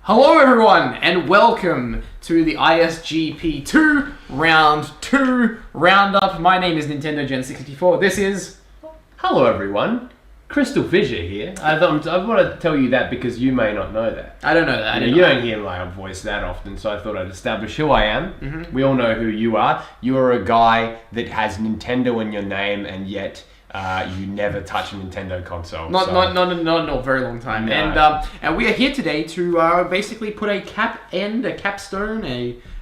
Hello everyone, and welcome to the ISGP2 Round 2 Roundup. My name is Nintendogen64. This is... Hello everyone, CrystalFissure here. I want to tell you that because you may not know that. I don't know that. You don't hear my voice that often, so I thought I'd establish who I am. We all know who you are. You are a guy that has Nintendo in your name, and yet... you never touch a Nintendo console. Not in a very long time. No. And we are here today to basically put a capstone,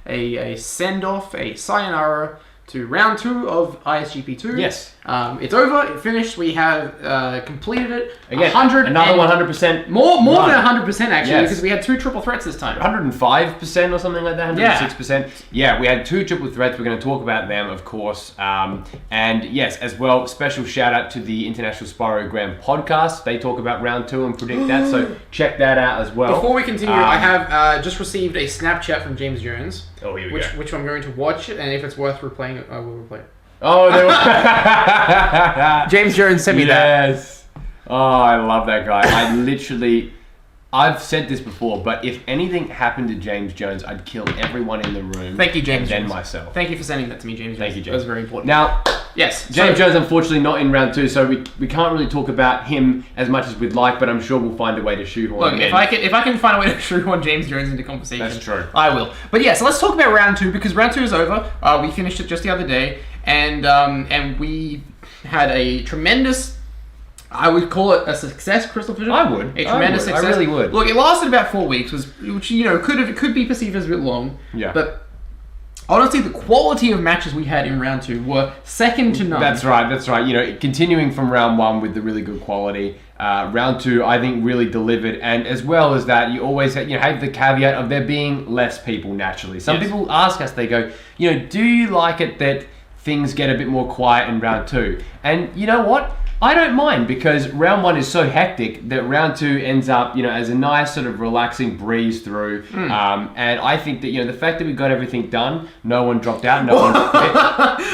a send-off, a sayonara to round 2 of ISGP2. Yes. It's over, it finished, we have completed it. Again, another 100%. More than 100% actually, because we had 2 triple threats this time. 105% or something like that, 106%. Yeah, we had 2 triple threats, we're going to talk about them, of course. And yes, as well, special shout out to the International Spyro podcast. They talk about round 2 and predict that, so check that out as well. Before we continue, I have just received a Snapchat from James Jones. Oh, here we go. Which I'm going to watch, and if it's worth replaying it, I will replay it. Oh, James Jones sent me that. Yes. Oh, I love that guy. I've said this before, but if anything happened to James Jones, I'd kill everyone in the room. Thank you, James and Jones. then myself. Thank you for sending that to me, James Jones. Thank you, James. That was very important. Now, yes, James Jones, unfortunately, not in round 2, so we can't really talk about him as much as we'd like, but I'm sure we'll find a way to shoehorn him in. If I can find a way to shoehorn James Jones into conversation, that's true. I will. But yeah, so let's talk about round 2, because round 2 is over. We finished it just the other day, and we had a tremendous... I would call it a success, CrystalFissure. I would. A tremendous success. I really would. Look, it lasted about 4 weeks, which could be perceived as a bit long. Yeah. But honestly, the quality of matches we had in round 2 were second to none. That's right. You know, continuing from round 1 with the really good quality, round 2 I think really delivered, and as well as that, you always have the caveat of there being less people naturally. Some people ask us, they go, do you like it that things get a bit more quiet in round 2? And you know what? I don't mind, because round 1 is so hectic that round 2 ends up, as a nice sort of relaxing breeze through. And I think that, the fact that we got everything done, no one dropped out, no one quit.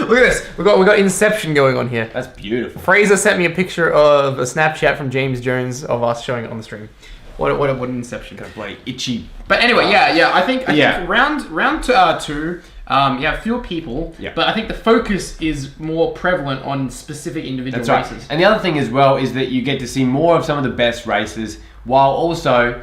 Look at this. We got Inception going on here. That's beautiful. Fraser sent me a picture of a Snapchat from James Jones of us showing it on the stream. What an Inception. Gonna play itchy. But anyway, I think round 2. You have fewer people, but I think the focus is more prevalent on specific individual races. Right. And the other thing as well is that you get to see more of some of the best races, while also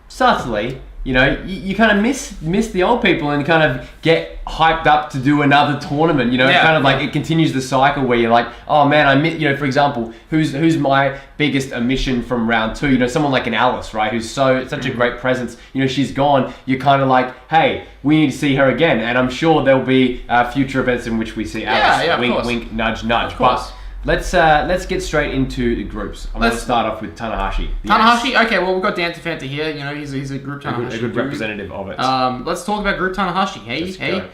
subtly, you kind of miss the old people and kind of get hyped up to do another tournament. It continues the cycle where you're like, oh man, I miss. For example, who's my biggest omission from round 2? Someone like an Alice, right? Who's such a great presence. She's gone. You're kind of like, hey, we need to see her again. And I'm sure there'll be future events in which we see Alice. Wink, wink, nudge, nudge. Of course. But let's get straight into the groups. I'm going to start off with Tanahashi. Okay, well, we've got Danta Fanta here. He's a group Tanahashi. A good representative of it. Let's talk about group Tanahashi. Hey,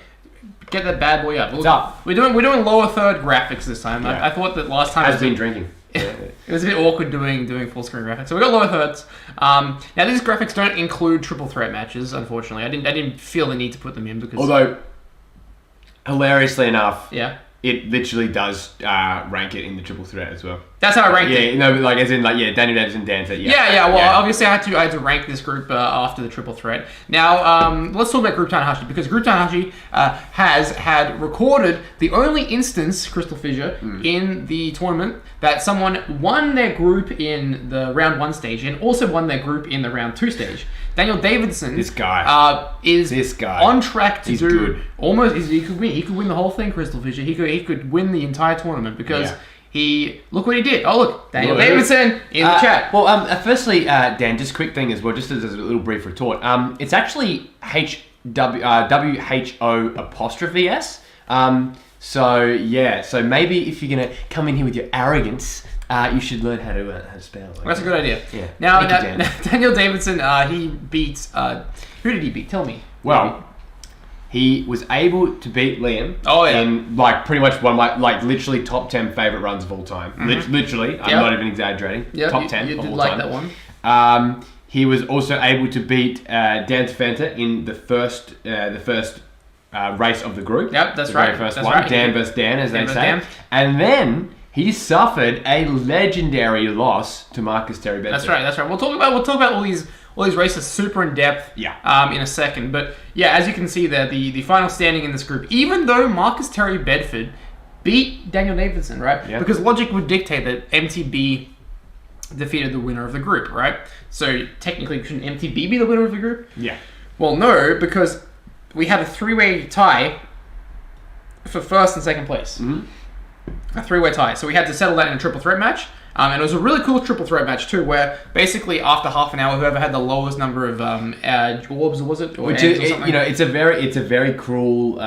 get that bad boy up. What's up? We're doing lower third graphics this time. Yeah. I thought that last time... Has been drinking. It was a bit awkward doing full screen graphics. So we got lower thirds. Now these graphics don't include triple threat matches, unfortunately. I didn't feel the need to put them in because... Although, hilariously enough... Yeah. It literally does rank it in the triple threat as well. That's how I ranked it. Daniel Davidson, Danta. Obviously I had to rank this group after the triple threat. Now, let's talk about Group Tanahashi, because Group Tanahashi has had recorded the only instance, CrystalFissure, in the tournament that someone won their group in the round 1 stage and also won their group in the round 2 stage. Daniel Davidson, is on track to do good. Almost. He could win the whole thing. CrystalFissure. He could win the entire tournament because look what he did. Oh look, Daniel Davidson in the chat. Well, firstly, Dan, just a quick thing as well, just as a little brief retort. It's actually WHO''S. So maybe if you're gonna come in here with your arrogance. You should learn how to spell. That's a good idea. Yeah. Now, Daniel Davidson, he beat... who did he beat? Tell me. Well, he was able to beat Liam. Oh, yeah. In, pretty much one of my, literally top 10 favourite runs of all time. Literally. I'm not even exaggerating. Top 10 of all time. You did like that one. He was also able to beat Danta Fanta in the first race of the group. Yep, that's the right. Very first that's one. Right. Dan versus Dan, as they say. Dan. And then... he suffered a legendary loss to Marcus Terry-Bedford. That's right. We'll talk about all these races super in depth in a second. But yeah, as you can see there, the final standing in this group, even though Marcus Terry-Bedford beat Daniel Davidson, right? Yeah. Because logic would dictate that MTB defeated the winner of the group, right? So technically, shouldn't MTB be the winner of the group? Yeah. Well, no, because we had a 3-way tie for first and second place. A 3-way tie. So we had to settle that in a triple threat match. And it was a really cool triple threat match too, where basically after half an hour, whoever had the lowest number of orbs, was it, or which is, it's a very cruel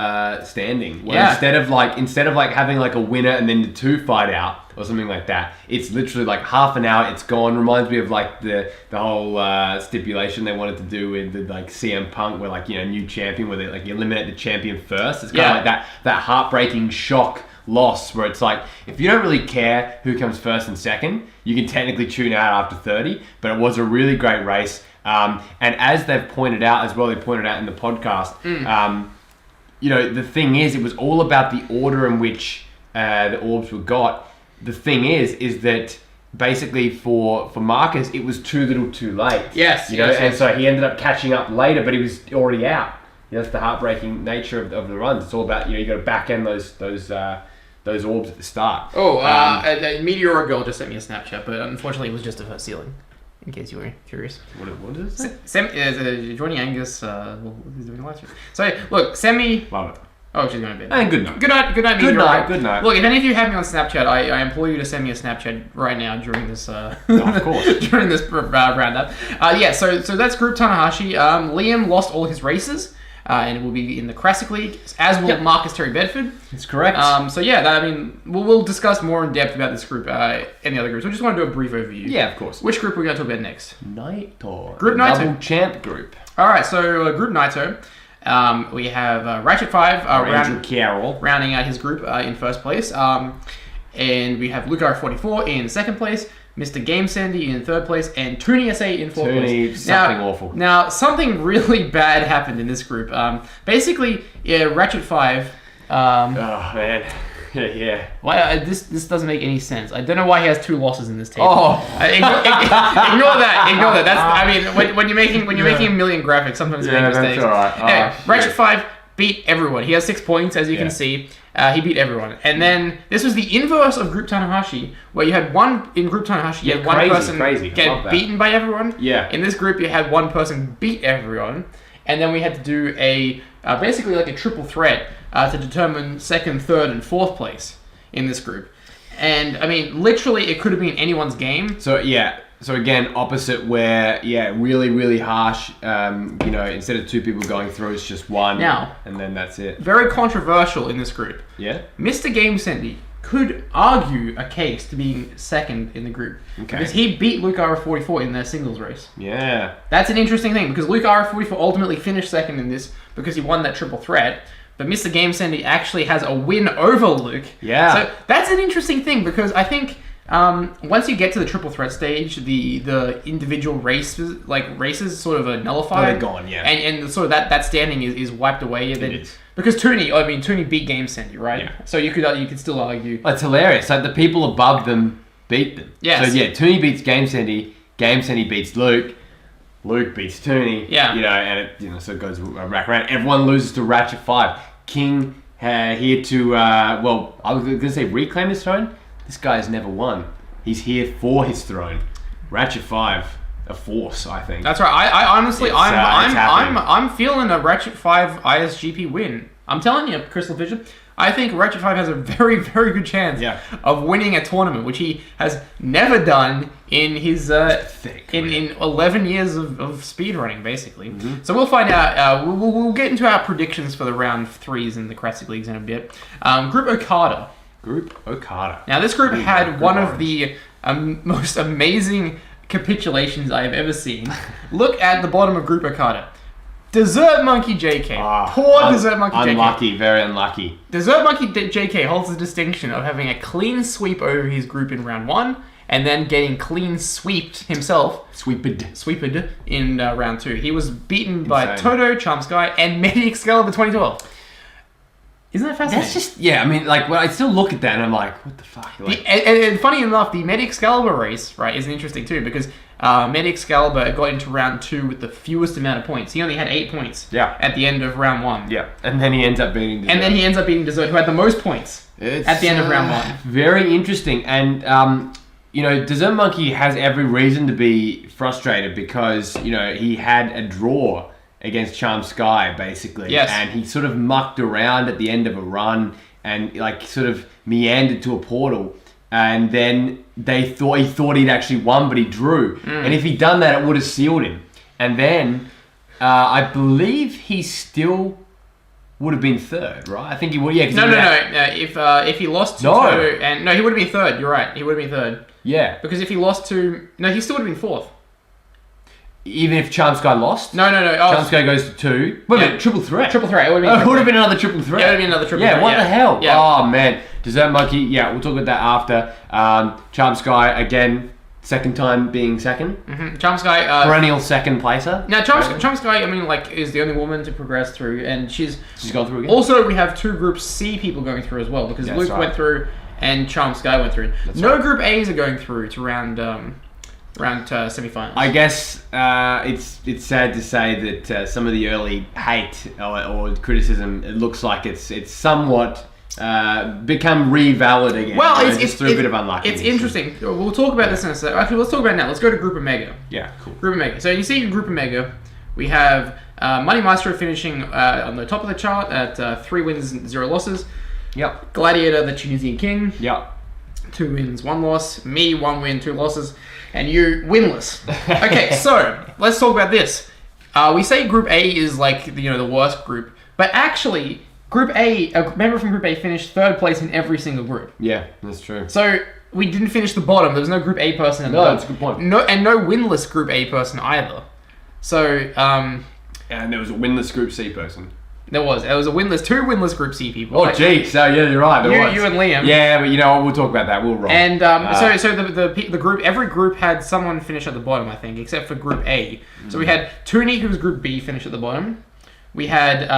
standing. Where instead of like having like a winner and then the 2 fight out or something like that, it's literally like half an hour. It's gone. Reminds me of like the whole stipulation they wanted to do with the, like CM Punk, where like new champion, where they like eliminate the champion first. It's kind of like that heartbreaking shock loss where it's like, if you don't really care who comes first and second, you can technically tune out after 30, but it was a really great race. And as they've pointed out as well, they pointed out in the podcast, the thing is, it was all about the order in which the orbs were got. The thing is that basically for Marcus, it was too little too late. Yes. And so he ended up catching up later, but he was already out. That's the heartbreaking nature of the runs. It's all about, you got to back end those orbs at the start. A Meteor Girl just sent me a Snapchat, but unfortunately it was just of her ceiling, in case you were curious. What is it? Joining Angus, who's doing a live stream. So, look, send me... Love it. Oh, she's going to bed. And good night. Good night, Meteor Good night, Girl. good night. Look, if any of you have me on Snapchat, I implore you to send me a Snapchat right now during this... of course. during this roundup. So that's Group Tanahashi. Liam lost all his races. And it will be in the Classic League, as will Marcus Terry-Bedford. That's correct. We'll discuss more in depth about this group and the other groups. We just want to do a brief overview. Yeah, of course. Which group are we going to talk about next? Naito. Group Naito. Double champ group. All right, so Group Naito. We have Ratchet 5 rounding out his group in first place. And we have LukeR44 in second place. MrGamesendy in third place, and Toonie SA in fourth place. Something awful. Now, something really bad happened in this group. Basically, Ratchet 5... oh, man. Yeah. Why this doesn't make any sense. I don't know why he has 2 losses in this table. Ignore that. That's when you're making a million graphics, sometimes you make mistakes. That's all right. Ratchet 5 beat everyone. He has 6 points, as you can see. He beat everyone. And then this was the inverse of Group Tanahashi, where you had one in Group Tanahashi, you had one person get beaten by everyone. Yeah. In this group, you had one person beat everyone. And then we had to do basically like a triple threat to determine second, third, and fourth place in this group. And literally, it could have been anyone's game. So again, opposite where, really, really harsh. Instead of 2 people going through, it's just one. Now, and then that's it. Very controversial in this group. Yeah. MrGamesendy could argue a case to being second in the group. Okay. Because he beat LukeR44 in their singles race. Yeah. That's an interesting thing, because LukeR44 ultimately finished second in this because he won that triple threat. But MrGamesendy actually has a win over Luke. Yeah. So that's an interesting thing, because I think... once you get to the triple threat stage, the individual races sort of are nullified. Oh, they're gone, yeah. And sort of that standing is wiped away. It is. Because Toonie beat Gamesendy, right? Yeah. So you could still argue. It's hilarious. Like the people above them beat them. Yes. So Toonie beats Gamesendy. Gamesendy beats Luke. Luke beats Toonie. Yeah. And it so it goes back around. Everyone loses to Ratchet 5. King here to I was going to say reclaim his throne. This guy has never won. He's here for his throne. Ratchet 5, a force, I think. That's right. I honestly, I'm feeling a Ratchet 5 ISGP win. I'm telling you, CrystalFissure, I think Ratchet 5 has a very, very good chance of winning a tournament, which he has never done in his in 11 years of speedrunning, basically. Mm-hmm. So we'll find out. We'll get into our predictions for the round 3s in the Classic Leagues in a bit. Group Okada. Now, this group had one of the most amazing capitulations I have ever seen. Look at the bottom of Group Okada. Dessert Monkey JK. Poor Dessert Monkey JK. Unlucky, very unlucky. Dessert Monkey JK holds the distinction of having a clean sweep over his group in round 1, and then getting clean sweeped himself. Sweeped in round 2. He was beaten by Toto, Charm Sky, and MediExcalibur 2012. Isn't that fascinating? That's just, I still look at that and I'm like, what the fuck? And funny enough, the MediExcalibur race, right, is interesting too, because MediExcalibur got into round 2 with the fewest amount of points. He only had 8 points at the end of round 1. Yeah, and then he ends up beating Dessert. And then he ends up beating Dessert, who had the most points at the end of round 1. Very interesting. And, you know, Dessert Monkey has every reason to be frustrated because, you know, he had a draw against Charm Sky, basically. Yes. And he sort of mucked around at the end of a run and, like, sort of meandered to a portal. And then he thought he'd actually won, but he drew. And if he'd done that, it would have sealed him. And then I believe he still would have been third, right? I think he would. Yeah. If he lost to Toto, he would have been third. You're right. He would have been third. Yeah. Because if he lost to he still would have been fourth. Even if Charm Sky lost? No. Charm Sky goes to 2. Wait a minute, triple threat. Triple threat. It would have been another triple threat. Yeah, it would have been another triple threat. Yeah, what the hell? Yeah. Oh, man. Dessert Monkey, we'll talk about that after. Charm Sky, again, second time being second. Mm-hmm. Charm Sky... perennial second placer. Now, Charm Sky, I mean, like, is the only woman to progress through, and she's gone through again. Also, we have 2 Group C people going through as well, because Luke went through and Charm Sky went through. No Group A's are going through to round semi-finals. I guess it's sad to say that some of the early hate or criticism, it looks like it's somewhat become revalid again. Well, it's through a bit of unluckiness. It's interesting. We'll talk about this in a second. Actually, let's talk about it now. Let's go to Group Omega. Yeah, cool. Group Omega. So you see in Group Omega, we have Money Maestro finishing on the top of the chart at 3 wins, 0 losses. Yep. Gladiator, the Tunisian King. Yep. 2 wins, 1 loss. Me, 1 win, 2 losses. And you, winless. Okay, so let's talk about this. We say Group A is like the worst group, but actually, Group A, a member from Group A finished 3rd place in every single group. Yeah, that's true. So we didn't finish the bottom. There was no Group A person in the bottom. That's a good point. No winless Group A person either. So and there was a winless Group C person. There was a winless, 2 winless Group C people. Oh, geez. So yeah, you're right. You and Liam. Yeah, but you know what? We'll talk about that. We'll roll. And so the group, every group had someone finish at the bottom, I think, except for Group A. So we had Toonie, who was Group B, finish at the bottom. We had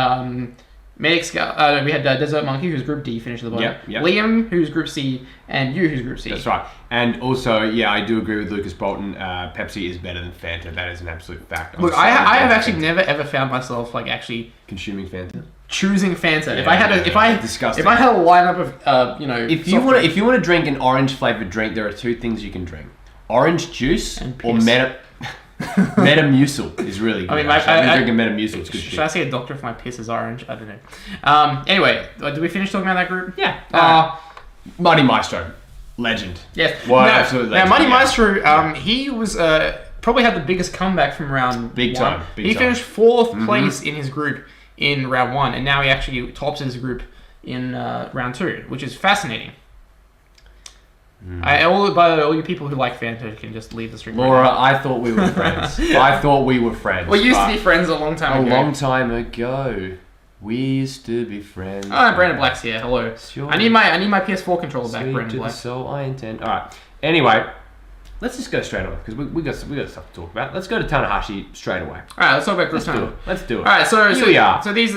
Desert Monkey, who's Group D, finished at the bottom. Yep. Liam, who's Group C, and you, who's Group C. That's right. And also, I do agree with Lucas Bolton. Pepsi is better than Fanta. That is an absolute fact. Look, I have actually never ever found myself actually consuming Fanta, choosing Fanta. Yeah, if I had a lineup of if you want to drink an orange flavored drink, there are 2 things you can drink: orange juice or Metamucil is really good. I mean, I'm drinking Metamucil. It's good shit. Should I see a doctor if my piss is orange? I don't know. Anyway, did we finish talking about that group? Yeah. Money Maestro, legend. Yes. Absolute legend. Now, Money Maestro, he was probably had the biggest comeback from round big 1. time. He finished 4th place in his group in round 1, and now he actually tops his group in round 2, which is fascinating. All you people who like Fanta can just leave the stream. Laura, right I thought we were friends. We used to be friends a long time ago. A long time ago. We used to be friends. Oh, Brandon Black's here. Hello. Sure. I need my PS4 controller back, Brandon Black. So I intend. All right. Anyway, let's just go straight away because we got stuff to talk about. Let's go to Tanahashi straight away. All right, let's talk about Group 2. Let's do it. All right, so here we are. So this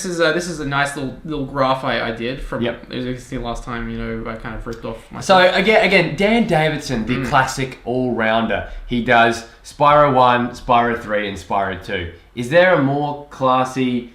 is a nice little graph I did from as you can see last time. I kind of ripped off myself. So again, Dan Davidson, the classic all-rounder. He does Spyro 1, Spyro 3, and Spyro 2. Is there a more classy,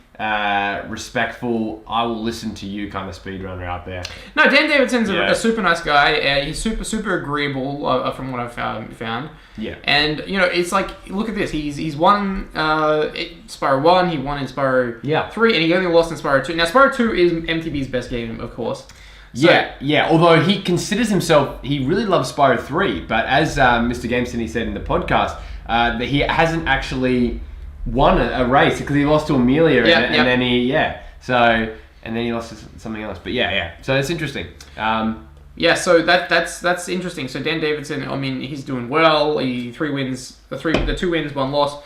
respectful, I will listen to you kind of speedrunner out there? No, Dan Davidson's a super nice guy. He's super agreeable from what I've found. Yeah. And it's like, look at this. He's won Spyro 1. He won in Spyro 3, and he only lost in Spyro 2. Now Spyro 2 is MTB's best game, of course. So, yeah. Although he considers himself, he really loves Spyro 3, but as MrGamesendy said in the podcast, that he hasn't actually won a race because he lost to Amelia and then he lost to something else. But so it's interesting. So that's interesting. So Dan Davidson, I mean, he's doing well. He 2 wins, 1 loss.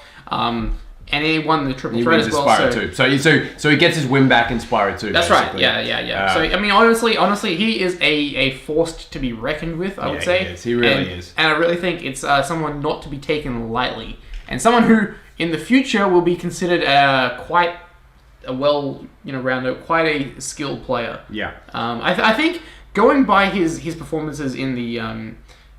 And he won the triple threat as well. Spyro 2. So he gets his win back in Spyro 2. That's basically. Right. Yeah. So I mean, honestly, he is a force to be reckoned with. I would say he really is. And I really think it's someone not to be taken lightly, and someone who in the future will be considered quite a rounder, quite a skilled player. Yeah. I think going by his performances in the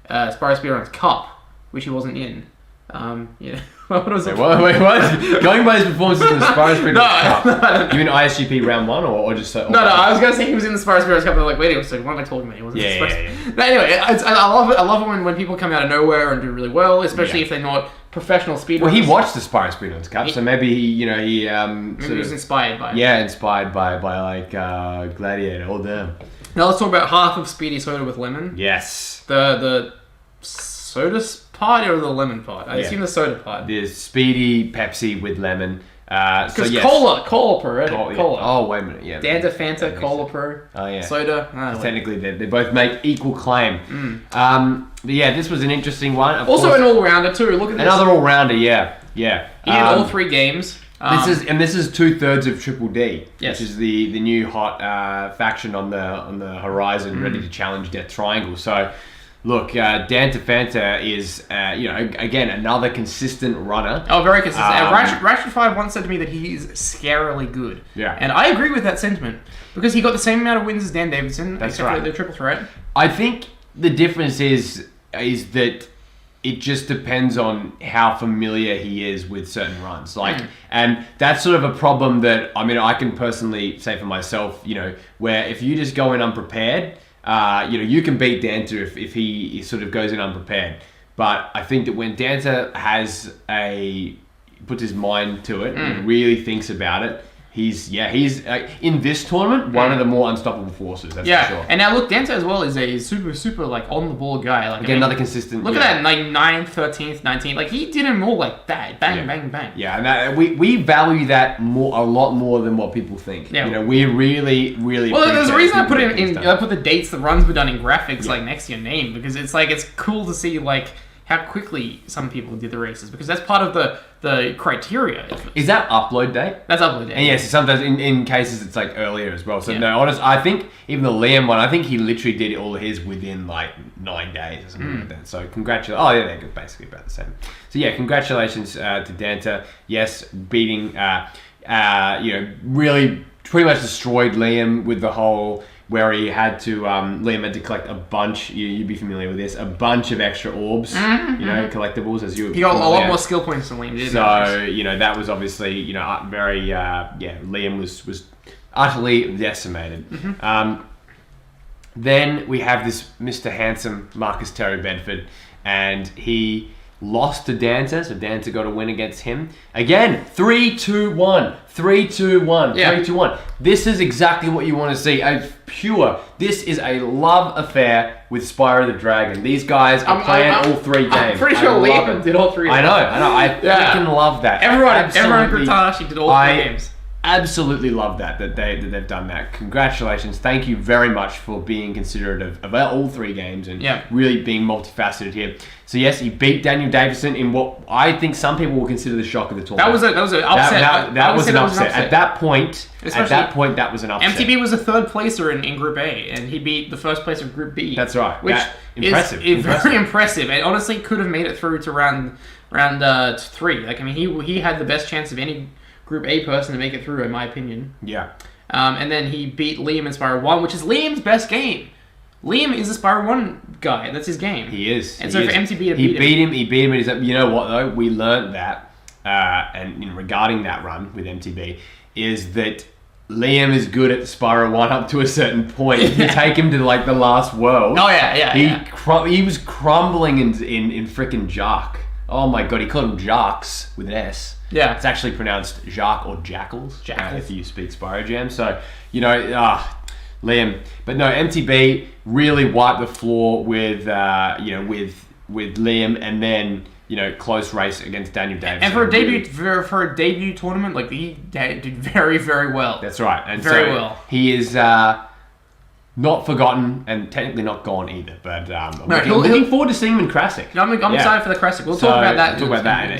Spyro Speedruns Cup, which he wasn't in. What was it? Wait, what? Going by his performances in the Spyro Speedrunners Cup. No. You mean ISGP round 1 or just so? No, I was gonna say he was in the Spyro Speedrunners Cup. I'm like, wait a second, what am I talking about? He wasn't in the Spyro. Yeah. No, anyway, I love it. I love it when people come out of nowhere and do really well, especially if they're not professional speedrunners. Well, he watched the Spyro Speedrunners Cup, so maybe he maybe he was inspired by it. Yeah, inspired by like Gladiator. Oh damn. Now let's talk about half of Speedy Soda with lemon. Yes. The soda part or the lemon part? I assume the soda part. The Speedy Pepsi with lemon. Because Cola Pro, right? Cola. Oh, wait a minute. Yeah. Danta Fanta, Cola Pro. Oh, yeah. Soda. Technically, they both make equal claim. But yeah, this was an interesting one. Also an all-rounder too. Look at this. Another all-rounder, yeah. He did all 3 games. This is 2/3 of Triple D, yes. which is the new hot faction on the horizon, ready to challenge Death Triangle. So, look, Danta Fanta is again another consistent runner. Oh, very consistent. Ratchet 5 once said to me that he's scarily good. Yeah, and I agree with that sentiment because he got the same amount of wins as Dan Davidson. That's except right. for the triple threat. I think the difference is that it just depends on how familiar he is with certain runs. And that's sort of a problem that, I can personally say for myself, where if you just go in unprepared, you can beat Danta if he sort of goes in unprepared. But I think that when Danta puts his mind to it and really thinks about it, he's in this tournament one of the more unstoppable forces. That's for sure. And now look, Danta as well is a super like on the ball guy. Like another consistent. Look at that, like 9th, 13th, 19th. Like he did them all like that, bang, bang, bang. Yeah, and we value that a lot more than what people think. Yeah, we really. Well, there's a reason I put it in. I put the dates the runs were done in graphics like next to your name because it's cool to see like how quickly some people did the races because that's part of the criteria. Is that upload date? That's upload date. And yes, sometimes in cases it's like earlier as well. So no, honest, I think even the Liam one, I think he literally did all of his within like 9 days or something like that. So congratulations. Oh yeah, they're basically about the same. So yeah, congratulations to Danta. Yes, beating, really pretty much destroyed Liam with the whole where he had to, Liam had to collect a bunch, you'd be familiar with this, a bunch of extra orbs, collectibles as you. He got a lot more skill points than Liam did. So, that was obviously, very, Liam was utterly decimated. Then we have this Mr. Handsome Marcus Terry-Bedford, and he lost to Danta, so Danta got a win against him. Again, 3-2-1. 3-2-1. Yeah. 3-2-1. This is exactly what you want to see. This is a love affair with Spyro the Dragon. These guys are playing all 3 games. I'm pretty sure Liam did all 3 I know. I freaking love that. Everyone in Gritanashi did all 3 games. Absolutely love that they've done that. Congratulations. Thank you very much for being considerate of all 3 games and really being multifaceted here. So yes, he beat Daniel Davidson in what I think some people will consider the shock of the tournament. That was an upset. That was an upset. At that point, that was an upset. MTB was a 3rd placer in Group A, and he beat the 1st place of Group B. That's right. Which impressive. is very impressive, and honestly could have made it through to round 3. Like he had the best chance of any Group A person to make it through, in my opinion. Yeah. And then he beat Liam in Spyro 1, which is Liam's best game. Liam is a Spyro 1 guy. That's his game. He is. And so for MTB to beat him. He beat him. And you know what, though? We learned that, and regarding that run with MTB, is that Liam is good at Spyro 1 up to a certain point. If you take him to, like, the last world... Oh, yeah. He was crumbling in frickin' Jacques. Oh, my God. He called him Jacques with an S. Yeah. It's actually pronounced Jacques or Jackals. If you speak SpyroGem. So, Liam. But no, MTB really wiped the floor with Liam, and then close race against Daniel Davidson. And for a debut tournament, like he did very, very well. That's right, and very well. He is not forgotten and technically not gone either. But I'm looking forward to seeing him in Classic. I'm excited for the Classic. We'll talk about that.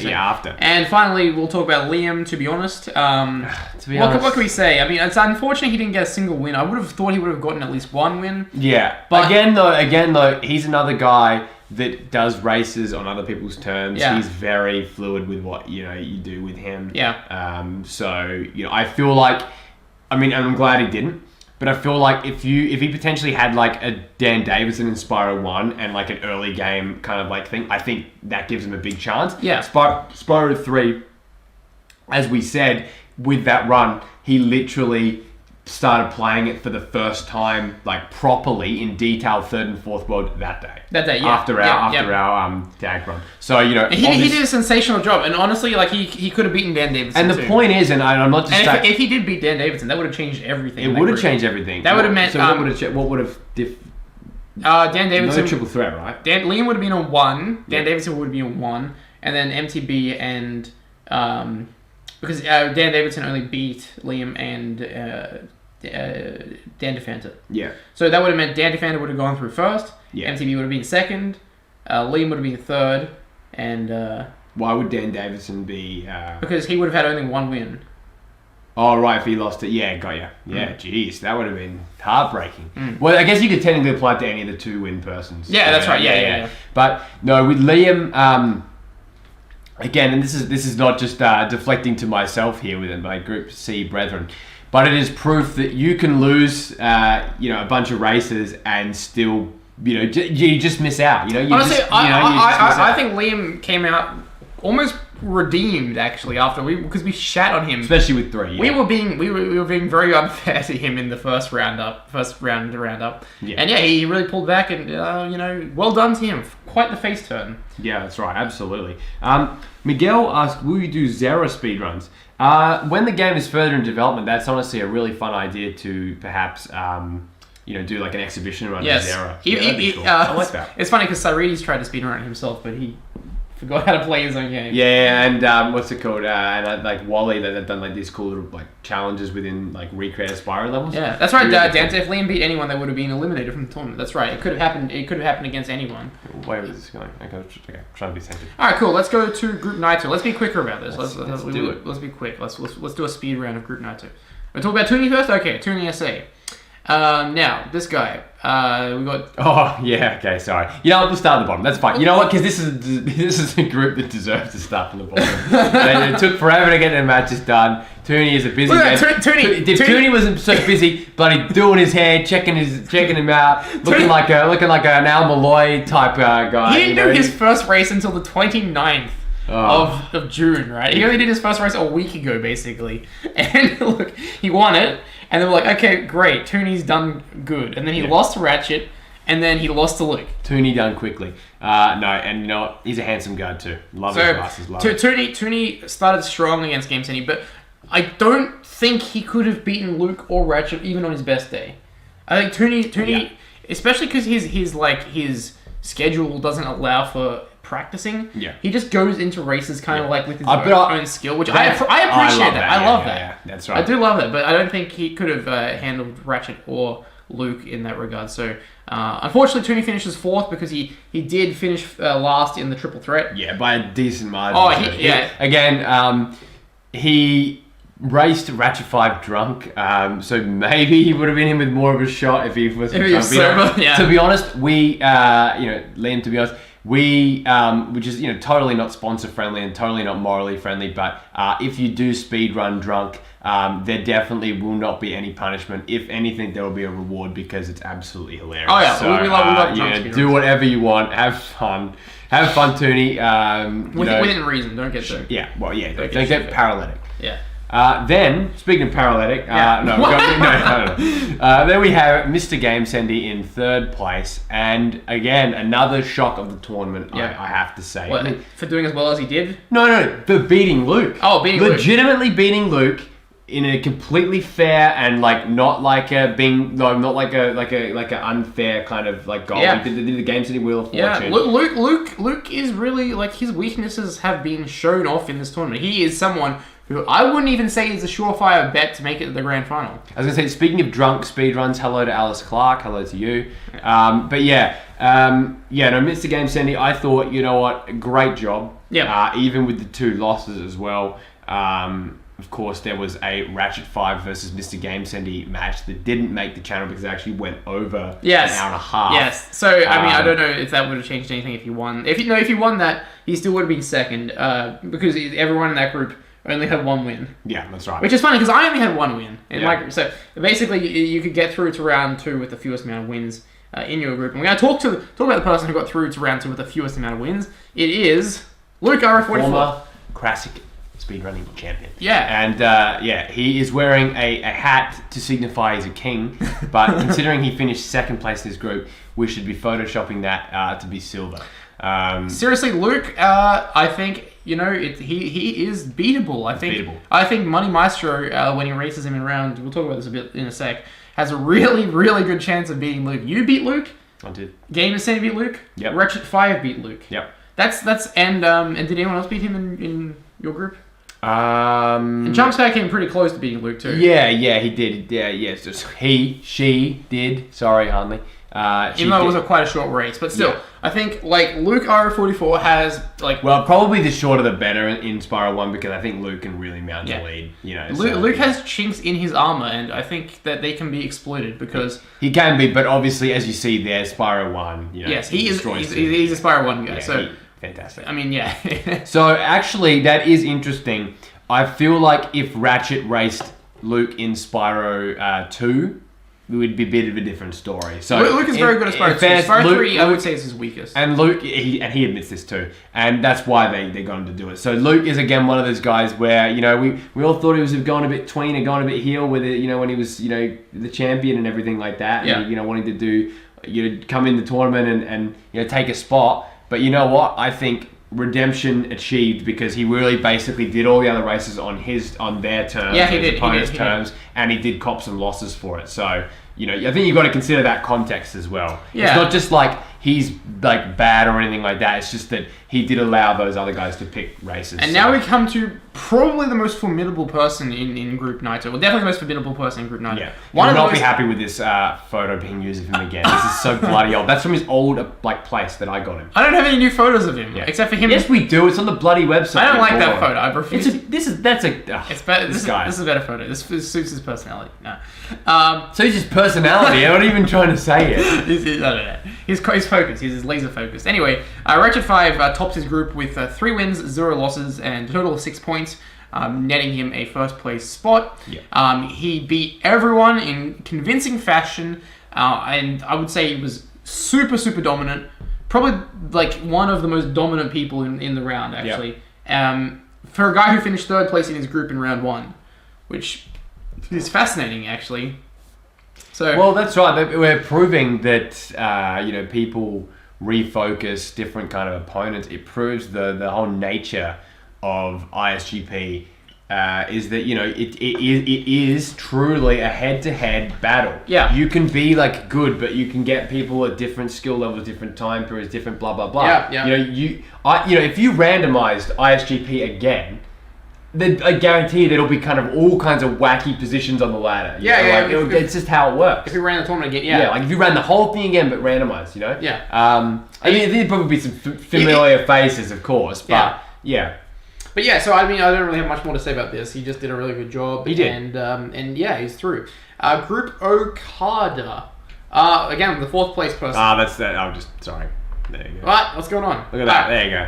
After. And finally, we'll talk about Liam. To be honest, what can we say? I mean, it's unfortunate he didn't get a single win. I would have thought he would have gotten at least 1 win. Yeah, but again though, he's another guy that does races on other people's terms. Yeah. He's very fluid with what you do with him. Yeah. So I feel like, I'm glad he didn't. But I feel like if he potentially had like a Dan Davidson in Spyro 1 and like an early game kind of like thing, I think that gives him a big chance. Yeah. Spyro 3, as we said, with that run, he literally started playing it for the first time, like properly in detail, third and fourth world that day. After our tag run. So he did a sensational job, and honestly, like he could have beaten Dan Davidson. And the point is, and I'm not just if he did beat Dan Davidson, that would have changed everything. It would have changed everything. That would have meant. So what would have Dan Davidson. No triple threat, right? Liam would have been on 1. Dan Davidson would have been on 1, and then MTB and because Dan Davidson only beat Liam and Danta Fanta. Yeah. So that would have meant Danta Fanta would have gone through first. Yeah. MTB would have been second. Liam would have been third, and why would Dan Davidson be? Because he would have had only 1 win. Oh, right, if he lost it. Yeah, got you. Yeah, jeez, that would have been heartbreaking. Well, I guess you could technically apply it to any of the 2 win persons. Yeah, that's right. Yeah. But no, with Liam, again, and this is not just deflecting to myself here with my Group C brethren, but it is proof that you can lose, a bunch of races and still, you just miss out. Honestly, I think Liam came out almost redeemed actually because we shat on him, especially with 3. Yeah. We were being very unfair to him in the first round up. Yeah. And he really pulled back, and well done to him. Quite the face turn. Yeah, that's right, absolutely. Miguel asked, will you do Zera speedruns? When the game is further in development, that's honestly a really fun idea to perhaps do like an exhibition run of Zera. Cool. I like that. It's funny because Cyrides tried to speedrun it himself, but he forgot how to play his own game. Yeah, and what's it called? And like Wally, they've done like these cool little like challenges within like recreated Spyro levels. Yeah, that's right. Danta, if Liam beat anyone, they would have been eliminated from the tournament. That's right. It could have happened. It could have happened against anyone. Where is this going? Okay, trying to be centered. All right, cool. Let's go to Group Night 2. Let's be quicker about this. Let's do it. Let's be quick. Let's do a speed round of Group Night 2. We'll talk about Tooney first. Okay, Tooney SA. Now, this guy, we got... Oh, yeah, okay, sorry. We'll start at the bottom. That's fine. You know what? Because this is a group that deserves to start from the bottom. It took forever to get their matches done. Tooney is a busy man. If Tooney wasn't so busy, bloody doing his hair, checking him out, looking like an Al Malloy type guy. He didn't do his first race until the 29th. Of June, right? He only did his first race a week ago, basically. And look, he won it, and they were like, okay, great, Tooney's done good. And then he lost to Ratchet, and then he lost to Luke. Tooney done quickly. He's a handsome guy too. Love his glasses. Tooney started strong against Gamesendy, but I don't think he could have beaten Luke or Ratchet even on his best day. I think Tooney, especially because his schedule doesn't allow for practicing. Yeah. He just goes into races kind of like with his own skill, which I appreciate that. I love that. Yeah, that's right. I do love that, but I don't think he could have handled Ratchet or Luke in that regard. So, unfortunately, Tooney finishes 4th because he did finish last in the triple threat. Yeah, by a decent margin. He raced Ratchet 5 drunk, so maybe he would have been in with more of a shot if he was sober. Yeah. To be honest, Liam, to be honest, which is totally not sponsor friendly and totally not morally friendly, but if you do speed run drunk, there definitely will not be any punishment. If anything, there will be a reward because it's absolutely hilarious. Oh yeah, so, we love drunk do whatever you want, have fun, Tooney. Within reason, don't get so. Yeah, well, yeah, don't get paralytic. Yeah. Then, speaking of paralytic, no. Then we have Mr.Gamesendy in 3rd place, and again, another shock of the tournament, I have to say. What, for doing as well as he did? No, for beating Luke. Oh, beating Legitimately beating Luke in a completely fair and not like a unfair kind of like goal. Yeah. He did the Gamesendy Wheel of Fortune. Yeah, Luke is really his weaknesses have been shown off in this tournament. He is someone who I wouldn't even say is a surefire bet to make it to the grand final. I was going to say, speaking of drunk speedruns, hello to Alice Clark, hello to you. Mr. Gamesendy, I thought, you know what, great job. Yeah. Even with the 2 losses as well. Of course, there was a Ratchet 5 versus Mr. Gamesendy match that didn't make the channel because it actually went over an hour and a half. Yes. So, I don't know if that would have changed anything if he won. If he won that, he still would have been second because everyone in that group only had one win. Yeah, that's right. Which is funny because I only had one win in my Yeah. group. So basically, you could get through to round 2 with the fewest amount of wins in your group. And we're going to talk about the person who got through to round 2 with the fewest amount of wins. It is Luke RF44. Former classic speedrunning champion. Yeah. And he is wearing a hat to signify he's a king. But considering he finished second place in his group, we should be photoshopping that to be silver. Seriously, Luke, I think he is beatable. I think Money Maestro, when he races him in round, we'll talk about this a bit in a sec, has a really, really good chance of beating Luke. You beat Luke. I did. Gamesendybeat Luke. Yep. Ratchet 5 beat Luke. Yep. And did anyone else beat him in your group? And Jump Sky came pretty close to beating Luke too. Yeah, he did. Yeah, yes. She did. Sorry, Hanley. Even though it was quite a short race, but still, yeah. I think Luke R44 has well, probably the shorter the better in Spyro 1 because I think Luke can really mount the lead. Luke has chinks in his armor, and I think that they can be exploited because he can be, but obviously, as you see there, Spyro 1. Yes, he's a Spyro 1 guy. So fantastic. I mean, yeah. So actually, that is interesting. I feel like if Ratchet raced Luke in Spyro 2. It would be a bit of a different story. So Luke is very good at Spyro 2. Spyro 3, I would say, is his weakest. And Luke, he admits this too, and that's why they got him to do it. So Luke is again one of those guys where we all thought he was going a bit tween and going a bit heel with it. When he was the champion and everything like that. Yeah. And, wanting to do come in the tournament and take a spot. But you know what? I think redemption achieved because he really basically did all the other races on their terms, his opponent's terms, and he did cop some losses for it. So I think you've got to consider that context as well. Yeah. It's not just like he's bad or anything like that. It's just that he did allow those other guys to pick races. And now we come to probably the most formidable person in Group Naito. Well, definitely the most formidable person in Group Naito. Yeah. Will not be happy with this photo being used of him again. This is so bloody old. That's from his old place that I got him. I don't have any new photos of him, except for him. Yes, we do. It's on the bloody website. I don't like that photo. I refuse. This is a better photo. This suits his personality. No. So he's his personality. I'm not even trying to say it. I don't know. He's focused. He's laser focused. Anyway, Ratchet 5 tops his group with 3 wins, 0 losses, and a total of 6 points, netting him a first place spot. Yeah. He beat everyone in convincing fashion, and I would say he was super, super dominant. Probably one of the most dominant people in the round, actually. Yep. For a guy who finished 3rd place in his group in round 1, which is fascinating, actually. So well, that's right. We're proving that people refocus different kind of opponents. It proves the whole nature of ISGP is that it is truly a head-to-head battle. Yeah, you can be good, but you can get people at different skill levels, different time periods, different blah blah blah. Yeah. If you randomized ISGP again, I guarantee you there'll be kind of all kinds of wacky positions on the ladder. It's just how it works. If you ran the tournament again, if you ran the whole thing again but randomized, Yeah. I mean, there'd probably be some familiar faces, of course, but yeah. But yeah, so I don't really have much more to say about this. He just did a really good job. He did. And he's through. Group Okada. Again, the 4th place person. That's that. I'm just sorry. There you go. What? What's going on? Look at that. There you go.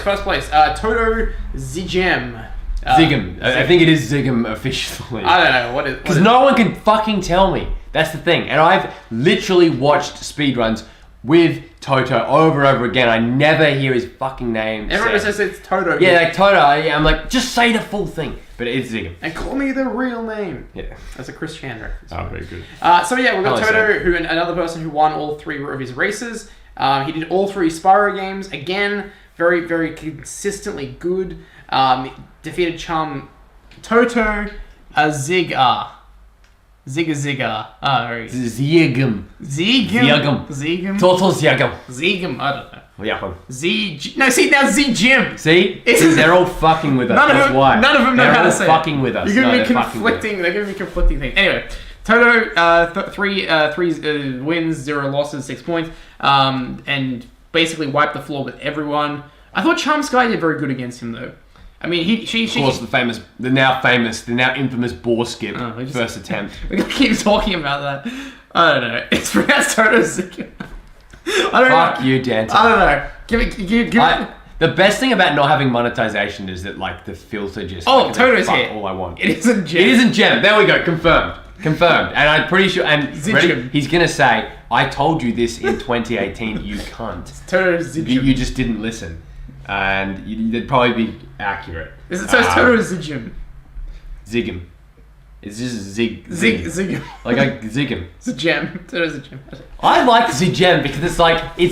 First place. TOTOzigemm. Ziggem. I think it is Ziggem officially. I don't know what is. Because no one can fucking tell me. That's the thing. And I've literally watched speedruns with Toto over and over again. I never hear his fucking name. Everyone says it's Toto. Yeah, Toto. I'm like, just say the full thing. But it's Ziggem. And call me the real name. Yeah. That's a Chris Chan reference. Oh, very good. So yeah, we've got Toto, another person who won all 3 of his races. He did all 3 Spyro games. Again, very, very consistently good. Defeated chum TOTOzigemm. Ziggem. TOTOzigemm. I don't know. Now Z-Gym. See? They're all fucking with us. That's why. None of them know how to say it. They're all fucking with us. They're giving me conflicting things. Anyway, Toto, 3 wins, 0 losses, 6 points, and basically wiped the floor with everyone. I thought Charm Sky did very good against him, though. I mean, she of course, the now infamous ball skip first attempt. We're gonna keep talking about that. I don't know. It's pronounced TOTOzigemm. Fuck you, Danta. I don't know. Give it. The best thing about not having monetization is that like the filter just Toto's fuck here. all I want. It isn't gem. It isn't gem. There we go. Confirmed. And I'm pretty sure. And ready? He's gonna say, "I told you this in 2018. You can't. TOTOzigemm. You just didn't listen." And they'd probably be accurate. Is it TOTOzigemm? Ziggem. It's just Ziggem. Like a Ziggem. It's a gem. TOTOzigemm. I like Ziggem because it's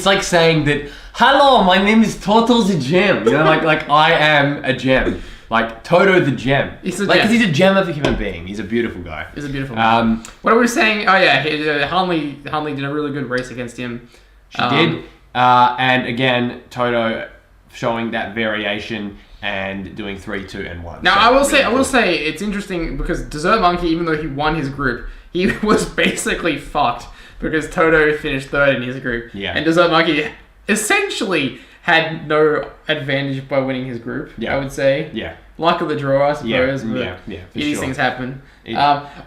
like saying that, hello, my name is TOTOzigemm. You know, like I am a gem. Like Toto the gem. He's a gem. Because gem. he's a gem of a human being. He's a beautiful guy. He's a beautiful guy. What are we saying? Oh yeah, Hanley did a really good race against him. She did. And again, Toto showing that variation and doing 3, 2, and 1. Now So I will say it's interesting because Dessert Monkey, even though he won his group, he was basically fucked because Toto finished 3rd in his group. Yeah. And Dessert Monkey essentially had no advantage by winning his group. Yeah. I would say. Yeah. Luck of the draw, I suppose. Yeah. For These sure. things happen.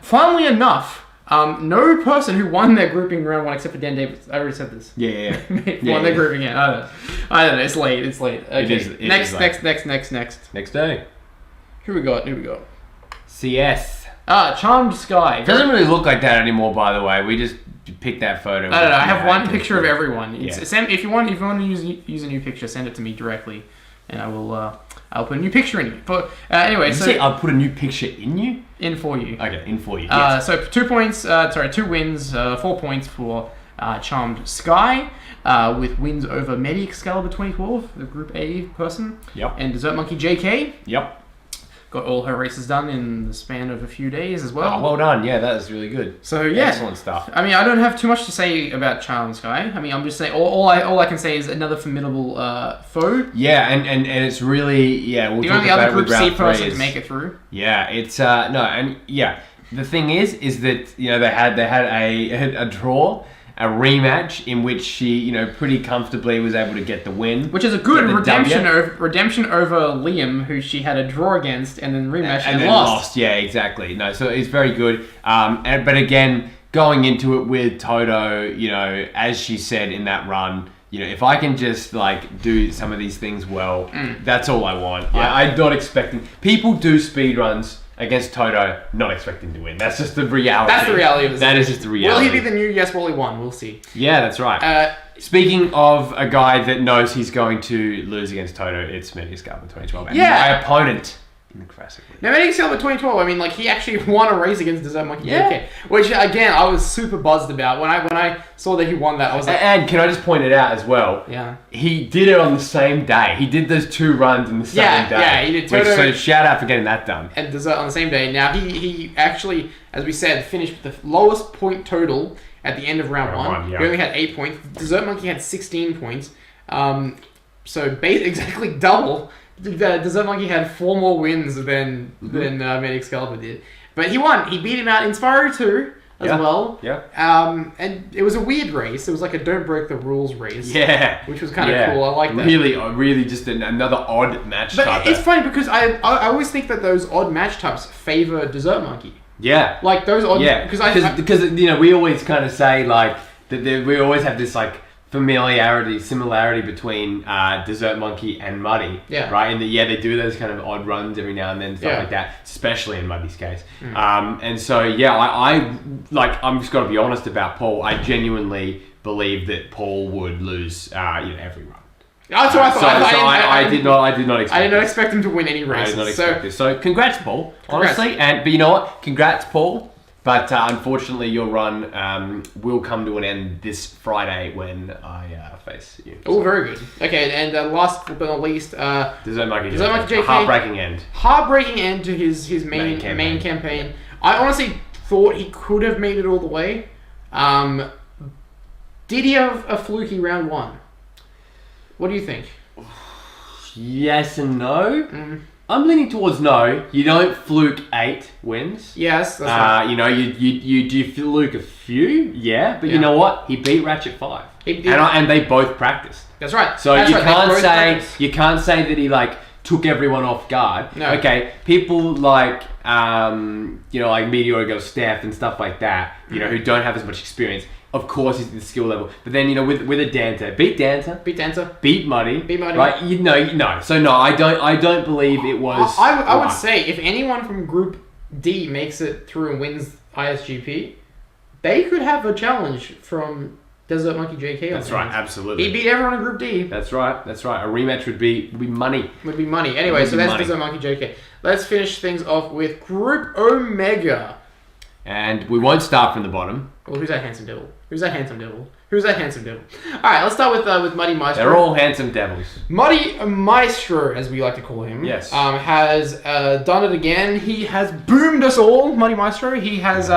Funnily enough, no person who won their grouping round one except for Dan Davidson. I already said this. Yeah. won their grouping. Yeah. I don't know. It's late. Okay. It next. is late. Next day. Who we got? CS. Charmed Sky. It doesn't really look like that anymore, by the way. We just picked that photo. I don't know. I have one picture of everyone. Yeah. If you want to use a new picture, send it to me directly, and I will. I'll put a new picture in you. But anyway, Did you say I'll put a new picture in you? In for you. Okay, in for you. Yes. So 2 points. 2 wins. 4 points for Charmed Sky, with wins over MediExcalibur 2012, the Group A person. Yep. And Dessert Monkey JK. Yep. Got all her races done in the span of a few days as well. Oh, well done. Yeah, that is really good. So yeah, excellent stuff. I mean, I don't have too much to say about Charmed Sky. I mean, I'm just saying all I can say is another formidable foe. Yeah, and it's really we'll the talk only about other it with Group C round 3 person is, to make it through. Yeah, it's the thing is that they had a draw, a rematch in which she pretty comfortably was able to get the win, which is a good redemption over Liam, who she had a draw against and then rematched and then lost. Yeah, exactly. No, so it's very good. But again, going into it with Toto, as she said in that run, if I can just do some of these things well, that's all I want. Yeah. I'm not expecting people do speed runs against Toto, not expecting to win. That's just the reality. That's the reality of this. That is just the reality. Will he be the new Yes Wally 1? We'll see. Yeah, that's right. Speaking of a guy that knows he's going to lose against Toto, it's MediExcalibur 2012. And my opponent in the classic. Now, MediExcalibur 2012, I mean, he actually won a race against Dessert Monkey. Yeah. Which, again, I was super buzzed about. When I saw that he won that, I was like... And can I just point it out as well? Yeah. He did it on the same day. He did those 2 runs in the same day. Yeah, he did Toto. So shout out for getting that done. And Dessert on the same day. Now, he actually, as we said, finished with the lowest point total at the end of round one. Yeah. He only had 8 points. Dessert Monkey had 16 points. So exactly double. Dessert Monkey had 4 more wins than MediExcalibur did. But he won. He beat him out in Spyro 2 as well. Yeah. And it was a weird race. It was like a don't break the rules race. Yeah. Which was kind of cool. I like that. Really just another odd match type. But it's funny because I always think that those odd match types favor Dessert Monkey. Yeah. Like those odd... Yeah. Because we always kind of say that we always have this similarity between Dessert Monkey and Muddy, right? And they do those kind of odd runs every now and then, stuff like that, especially in Muddy's case. And so I'm just got to be honest about Paul. I genuinely believe that Paul would lose every run. That's what I thought. I did not expect. I did not expect him to win any races. I did not expect this. So congrats, Paul. Honestly, but you know what? Congrats, Paul. But unfortunately, your run will come to an end this Friday when I face you. Oh, very good. Okay, and last but not least, Dessert Monkey JK. Heartbreaking end. Heartbreaking end to his main campaign. I honestly thought he could have made it all the way. Did he have a fluky round 1? What do you think? Yes and no. I'm leaning towards no. You don't fluke 8 wins. Yes, that's right. You fluke a few, but you know what? He beat Ratchet 5, and they both practiced. That's right. So you can't say that he took everyone off guard. No. Okay, people like Meteor Girl, Steph, and stuff like that. Who don't have as much experience. of course, is the skill level. But then, with a Danta, beat Danta, beat Muddy, right? No. So no, I don't believe it was. I would say if anyone from Group D makes it through and wins ISGP, they could have a challenge from Desert Monkey JK. That's right, absolutely. He beat everyone in Group D. That's right. A rematch would be money. Anyway, so that's Desert Monkey JK. Let's finish things off with Group Omega. And we won't start from the bottom. Well, who's that handsome devil? Alright, let's start with Muddy Maestro. They're all handsome devils. Muddy Maestro, as we like to call him, yes, has done it again. He has boomed us all, Muddy Maestro. He has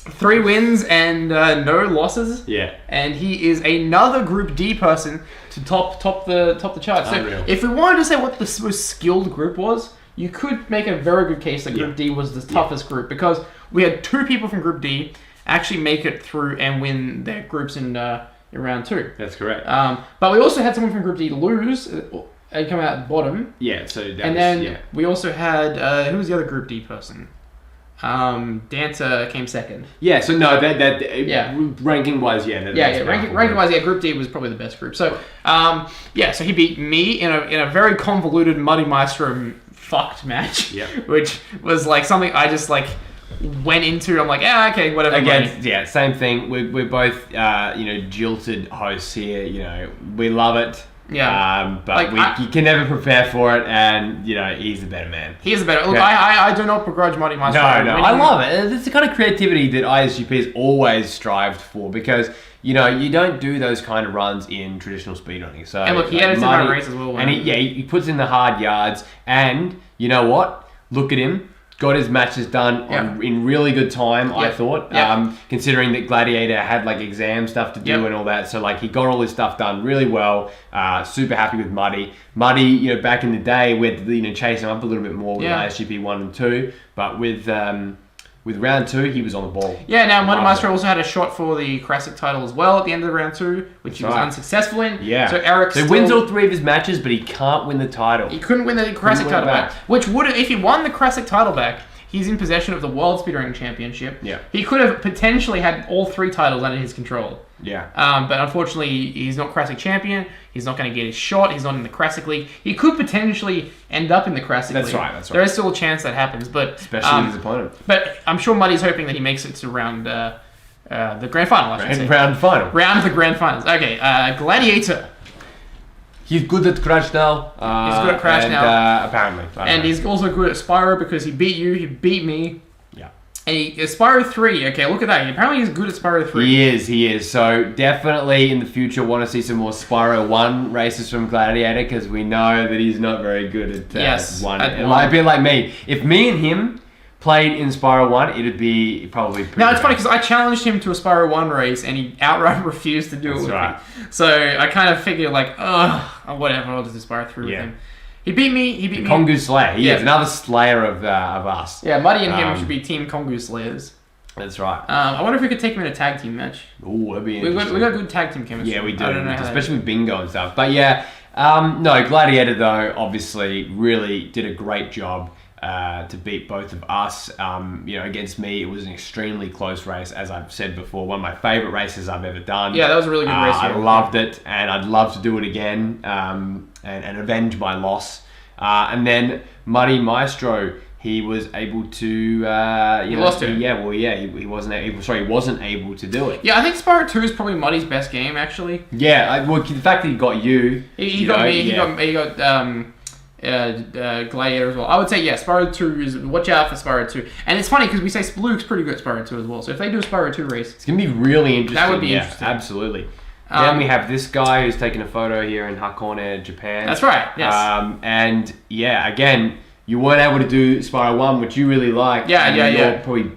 3 wins and no losses. Yeah. And he is another Group D person to top the chart. Unreal. So if we wanted to say what the most skilled group was, you could make a very good case that Group D was the toughest group, because we had 2 people from Group D actually make it through and win their groups in round 2. That's correct. But we also had someone from Group D lose and come out at the bottom. Yeah, so that and then we also had who was the other Group D person? Danta came second. Yeah, so no, ranking wise, ranking wise, Group D was probably the best group. So so he beat me in a very convoluted Muddy Maestro fucked match. Yeah, which was like something I just like went into. I'm like, okay, whatever. Again, same thing. We're both jilted hosts here. We love it. Yeah. But you can never prepare for it, and he's the better man. He is the better. Look, I do not begrudge Muddy Maestro. No, I love it. It's the kind of creativity that ISGP has always strived for, because you don't do those kind of runs in traditional speedrunning. So, and look, he had a hard race as well. And he puts in the hard yards, and you know what? Look at him. Got his matches done in really good time, I thought. Considering that Gladiator had exam stuff to do and all that, so he got all his stuff done really well. Super happy with Muddy. Muddy, back in the day, we had to chase him up a little bit more with ISGP 1 and 2, but with round 2, he was on the ball. Yeah, now Muddy Maestro also had a shot for the classic title as well at the end of round 2, which he was unsuccessful in. Yeah. So Eric he wins all 3 of his matches, but he can't win the title. He couldn't win the classic title back. Which would have, if he won the classic title back, he's in possession of the World Speedrunning Championship. Yeah. He could have potentially had all 3 titles under his control. Yeah. But unfortunately, he's not classic champion. He's not going to get his shot. He's not in the classic league. He could potentially end up in the classic league. That's right. There is still a chance that happens, but especially with his opponent. But I'm sure Muddy's hoping that he makes it to round the grand final. Round final. Round of the grand finals. Okay. Gladiator. He's good at Crash now. He's good at Crash now. Apparently. And he's also good at Spyro, because he beat you, he beat me. Yeah. And Spyro 3, okay, look at that. Apparently he's good at Spyro 3. He is. So definitely in the future want to see some more Spyro 1 races from Gladiator, because we know that he's not very good at 1. A bit like me. If me and him played in Spyro 1, it'd be probably pretty it's funny because I challenged him to a Spyro 1 race and he outright refused to do it with me. So I kind of figured whatever, I'll just do Spyro 3 with him. He beat me. Kongu Slayer. He is another slayer of us. Yeah, Muddy and him should be Team Kongu Slayers. That's right. I wonder if we could take him in a tag team match. Ooh, that'd be interesting. We got good tag team chemistry. Yeah, we do. Especially with bingo and stuff. But no, Gladiator though obviously really did a great job. To beat both of us, against me, it was an extremely close race. As I've said before, one of my favorite races I've ever done. Yeah, that was a really good race. I loved it, and I'd love to do it again and avenge my loss. And then Muddy Maestro, he was able to. He lost it. He wasn't able to do it. Yeah, I think Spyro 2 is probably Muddy's best game, actually. Yeah, the fact that he got you. He got me. He got. Gladiator as well. I would say, Spyro 2 is... Watch out for Spyro 2. And it's funny because we say Spluke's pretty good at Spyro 2 as well. So if they do a Spyro 2 race... It's going to be really interesting. That would be interesting. Absolutely. Then we have this guy who's taking a photo here in Hakone, Japan. That's right, yes. And again, you weren't able to do Spyro 1, which you really liked. Yeah. Probably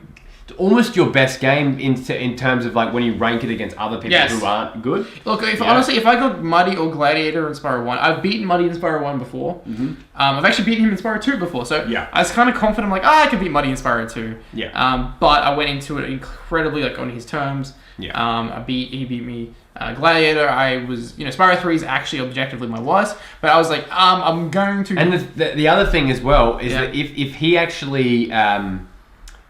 almost your best game in terms of when you rank it against other people who aren't good. Look, honestly, if I got Muddy or Gladiator in Spyro 1, I've beaten Muddy in Spyro 1 before. Mm-hmm. I've actually beaten him in Spyro 2 before, so I was kind of confident. I'm like, I could beat Muddy in Spyro 2. Yeah. But I went into it incredibly on his terms. Yeah. He beat me. Gladiator, I was, Spyro 3 is actually objectively my worst, but I was like, I'm going to... And the other thing as well is that if he actually...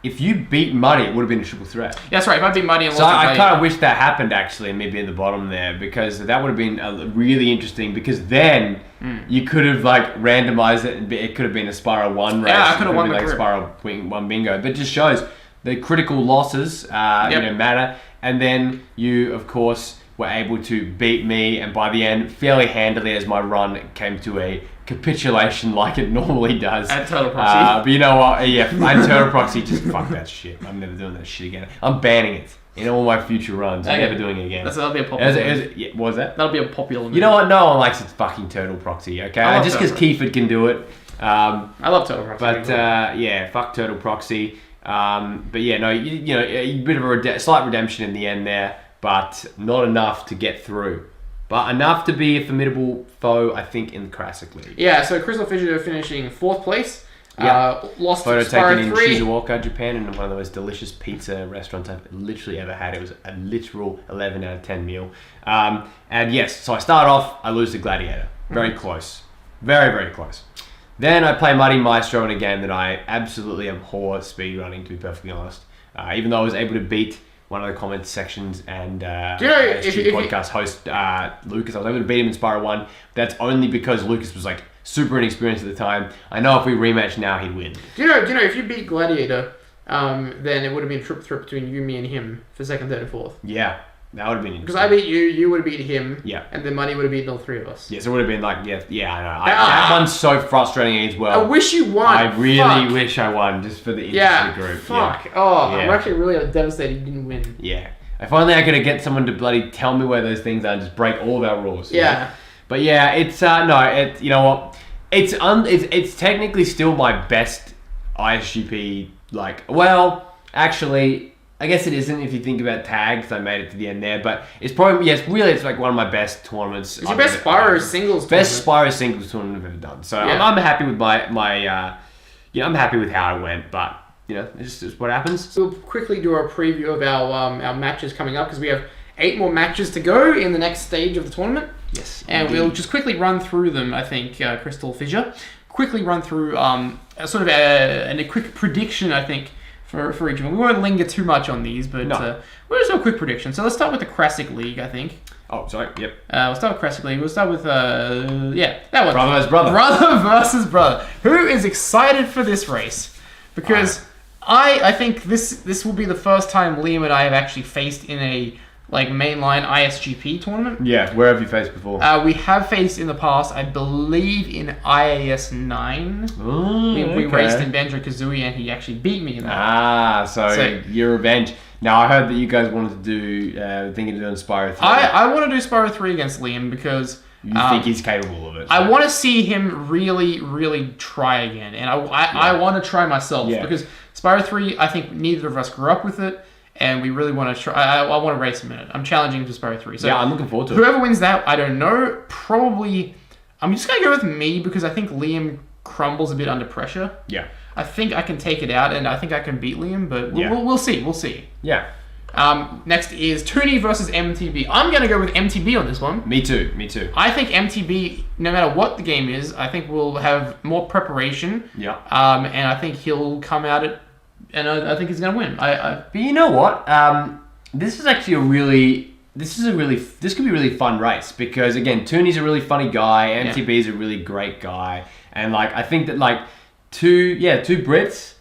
if you beat Muddy, it would have been a triple threat. Yeah, that's right. If I beat Muddy and So lost to I Gladiator. kind of wish that happened actually, and me being the bottom there, because that would have been really interesting. Because then you could have like randomized it, and it could have been a Spyro 1 race. Yeah, I could have won the like group. Spyro 1 bingo. But it just shows the critical losses, matter. And then you, of course, were able to beat me, and by the end, fairly handily, as my run came to a capitulation like it normally does. And Total Proxy. But you know what? Yeah, and Total Proxy, just fuck that shit. I'm never doing that shit again. I'm banning it in all my future runs. I'm never doing it again. That'll be a popular one. What was that? That'll be a popular one. You know what? No one likes its fucking Total Proxy, okay? Just because Kiefer can do it. I love Total Proxy. But yeah, fuck Total Proxy. But yeah, no, you know, a bit of a slight redemption in the end there, but not enough to get through. But enough to be a formidable foe, I think, in the Classic League. Yeah, so CrystalFissure finishing 4th place. Lost Photo to taken Spyro in 3. Shizuoka, Japan, in one of the most delicious pizza restaurants I've literally ever had. It was a literal 11 out of 10 meal. And yes, so I start off, I lose to Gladiator. Very close. Very, very close. Then I play Muddy Maestro in a game that I absolutely abhor speedrunning, to be perfectly honest. Even though I was able to beat one of the comment sections and podcast host Lucas, I was able to beat him in Spyro 1. That's only because Lucas was like super inexperienced at the time. I know if we rematch now, he'd win. Do you know if you beat Gladiator, then it would have been a triple threat between you, me, and him for 2nd, 3rd, and 4th. Yeah, that would have been interesting. Because I beat you, you would have beat him, yeah, and then Muddy would have beaten all 3 of us. Yeah, so it would have been like, yeah, I know. That one's so frustrating as well. I wish you won. I really wish I won, just for the interest of the group. Fuck. Yeah. Oh, Yeah. I'm actually really devastated you didn't win. Yeah. If only I could get someone to bloody tell me where those things are and just break all of our rules. Yeah. But yeah, it's you know what? It's technically still my best ISGP. Actually, I guess it isn't if you think about tags. I made it to the end there, but it's probably it's like one of my best tournaments. It's your best Spyro singles. Best Spyro singles tournament I've ever done. So yeah. I'm happy with I'm happy with how it went, but. You know, it's just what happens. We'll quickly do a preview of our matches coming up because we have 8 more matches to go in the next stage of the tournament. Yes. And we'll just quickly run through them, I think, CrystalFissure. Quickly run through a quick prediction, I think, for each one. We won't linger too much on these, but we'll just do a quick prediction. So let's start with the Classic League, I think. Oh, sorry, yep. We'll start with Classic League. We'll start with, that one. Brother versus brother. Brother versus brother. Who is excited for this race? Because... I think this will be the first time Liam and I have actually faced in a mainline ISGP tournament. Yeah, where have you faced before? We have faced in the past, I believe, in IAS 9. We raced in Banjo-Kazooie and he actually beat me in that. So your revenge. Now I heard that you guys wanted to do thinking of doing Spyro 3. I want to do Spyro 3 against Liam because you think he's capable of it. So. I want to see him really, really try again, and I want to try myself because Spyro 3, I think neither of us grew up with it, and we really want to try. I want to race him in it. I'm challenging him to Spyro 3. So yeah, I'm looking forward to it. Whoever wins that, I don't know. Probably, I'm just going to go with me because I think Liam crumbles a bit under pressure. Yeah. I think I can take it out, and I think I can beat Liam, but we'll see. We'll see. Yeah. Next is Toonie versus MTB. I'm going to go with MTB on this one. Me too. I think MTB, no matter what the game is, I think will have more preparation. Yeah. And I think he'll come at it, and I think he's going to win. But you know what? This is actually this could be a really fun race because again, Toonie's a really funny guy. MTB is a really great guy, and I think that two Brits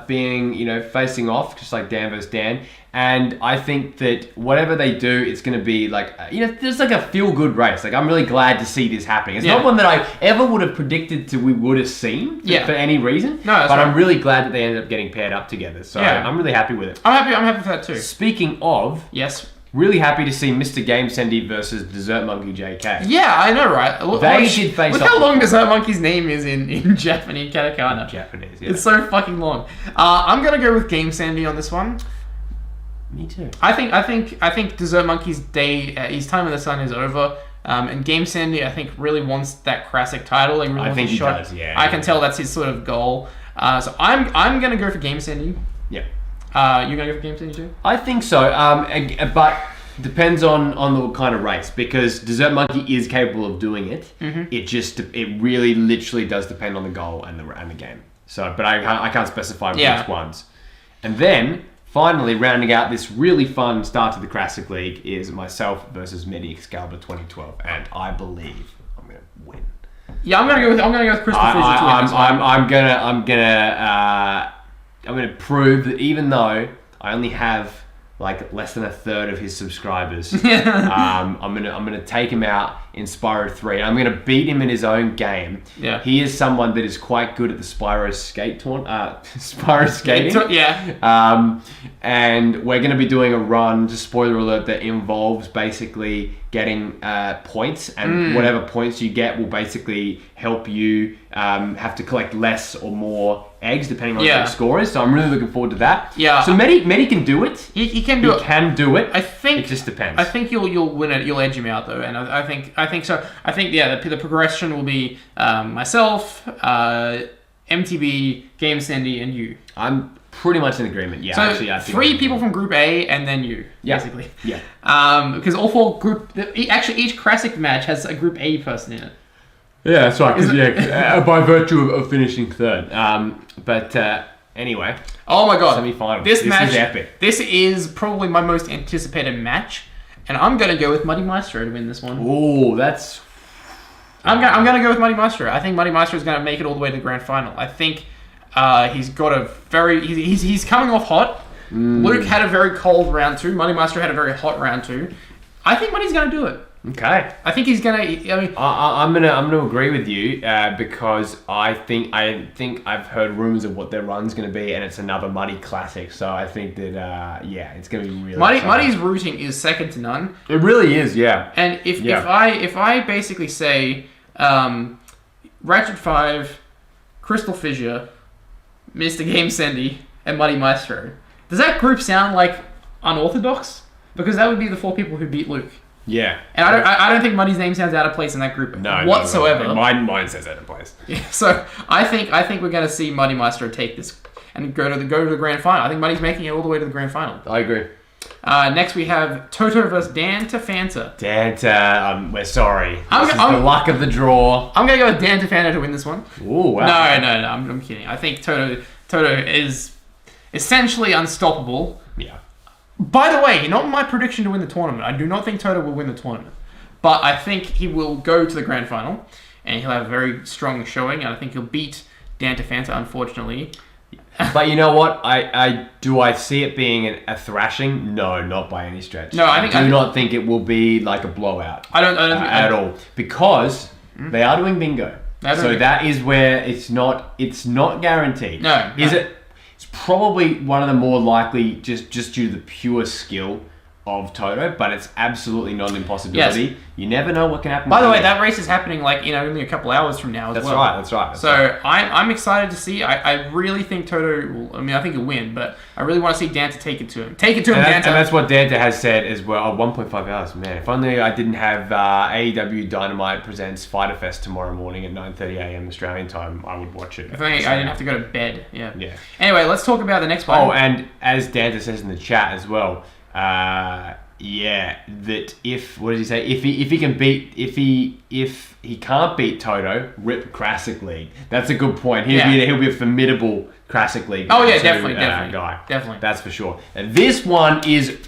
being facing off just like Dan versus Dan. And I think that whatever they do, it's going to be there's a feel-good race. I'm really glad to see this happening. It's not one that I ever would have predicted we would have seen for any reason. No, but I'm really glad that they ended up getting paired up together. So I'm really happy with it. I'm happy for that too. Speaking of, yes, really happy to see MrGamesendy versus Dessert Monkey JK. Yeah, I know, right? Look how long Dessert Monkey's name is in Japanese katakana. Japanese, yeah. It's so fucking long. I'm gonna go with Gamesendy on this one. Me too. I think Dessert Monkey's his time in the sun is over. And Gamesendy, I think, really wants that classic title. I think he does. Yeah. I can tell that's his sort of goal. So I'm gonna go for Gamesendy. Yeah. You're gonna go for Gamesendy too? I think so. But depends on the kind of race because Dessert Monkey is capable of doing it. Mm-hmm. It really literally does depend on the goal and the game. So, but I can't specify which ones. And then, finally, rounding out this really fun start to the Classic League is myself versus MediExcalibur 2012, and I believe I'm going to win. Yeah, I'm gonna go with CrystalFissure to win this one. I'm gonna prove that even though I only have like less than a third of his subscribers, I'm gonna take him out in Spyro 3. I'm gonna beat him in his own game. Yeah. He is someone that is quite good at the Spyro skating. Yeah. And we're gonna be doing a run, just spoiler alert, that involves basically getting points, and whatever points you get will basically help you have to collect less or more eggs depending on what your score is. So I'm really looking forward to that. Yeah. So Medi can do it. He can do it. He can do it. I think it just depends. I think you'll win it. You'll edge him out though, and I think so. I think the progression will be myself, MTB, GameSendy, and you. I'm pretty much in agreement. Yeah. So actually, I think 3 people from Group A and then you, basically. Yeah. Because all 4 each classic match has a Group A person in it. Yeah, that's right. By virtue of finishing third. But anyway. Oh my god. Semi-final. This match is epic. This is probably my most anticipated match, and I'm gonna go with Muddy Maestro to win this one. Oh, that's. I'm gonna go with Muddy Maestro. I think Muddy Maestro is gonna make it all the way to the grand final. I think he's got a very he's coming off hot. Luke had a very cold round 2. Muddy Maestro had a very hot round 2. I think Muddy's gonna do it. Okay. I think he's gonna. I mean, I'm gonna agree with you because I think I've heard rumors of what their run's gonna be, and it's another Muddy classic. So I think that it's gonna be really. Muddy's routing is second to none. It really is, yeah. And if I basically say Ratchet 5, CrystalFissure, MrGamesendy, and Muddy Maestro, does that group sound like unorthodox? Because that would be the 4 people who beat Luke. Yeah. And I don't think Muddy's name sounds out of place in that group whatsoever. No. Mine says out of place. Yeah, so I think we're going to see Muddy Maestro take this and go to the grand final. I think Muddy's making it all the way to the grand final. I agree. Next we have Toto versus Danta Fanta. Danta, we're sorry. This is the luck of the draw. I'm going to go with Danta Fanta to win this one. Ooh, wow. No, I'm kidding. I think Toto is essentially unstoppable. Yeah. By the way, not my prediction to win the tournament. I do not think Toto will win the tournament. But I think he will go to the grand final, and he'll have a very strong showing, and I think he'll beat Danta Fanta, unfortunately. But you know what? I see it being a thrashing? No, not by any stretch. No, I do not think it will be like a blowout. I don't think at all, because they are doing bingo. So that is where it's not guaranteed. No. Is it? It's probably one of the more likely just due to the pure skill of Toto, but it's absolutely not an impossibility. Yes. You never know what can happen. By the way, that race is happening only a couple hours from now as well. That's right. So I'm excited to see. I really think Toto will, I think he'll win, but I really want to see Danta take it to him. Take it to him, Danta. And that's what Danta has said as well. 1.5 hours, man. If only I didn't have AEW Dynamite presents Fighter Fest tomorrow morning at 9:30 a.m. Australian time, I would watch it. If only I didn't have to go to bed. Yeah. Anyway, let's talk about the next one. Oh, and as Danta says in the chat as well, that what did he say? If he can't beat Toto, rip Classic League. That's a good point. He'll be a formidable Classic League. Oh yeah, definitely guy. Definitely. That's for sure. And this one is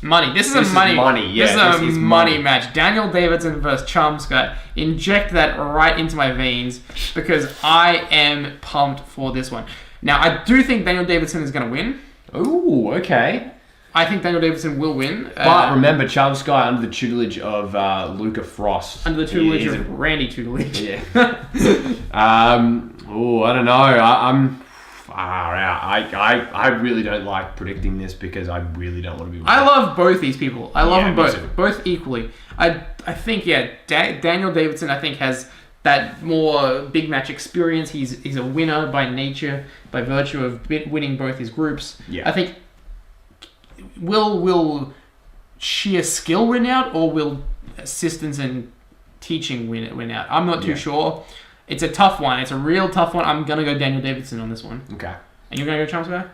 money. This is money. Yeah, this is a money match. Daniel Davidson versus Chomsky. Inject that right into my veins because I am pumped for this one. Now I do think Daniel Davidson is going to win. Ooh, okay. I think Daniel Davidson will win. But remember, Chomsky under the tutelage of Luca Frost. Under the tutelage of Randy Tutelage. Yeah. I don't know. I really don't like predicting this because I really don't want to be. I love both these people. I love them both equally. I think Daniel Davidson I think has that more big match experience. He's a winner by nature, by virtue of winning both his groups. Yeah. I think. Will sheer skill win out, or will assistance and teaching win out? I'm not too sure. It's a tough one. It's a real tough one. I'm gonna go Daniel Davidson on this one. Okay. And you're gonna go Chomsky?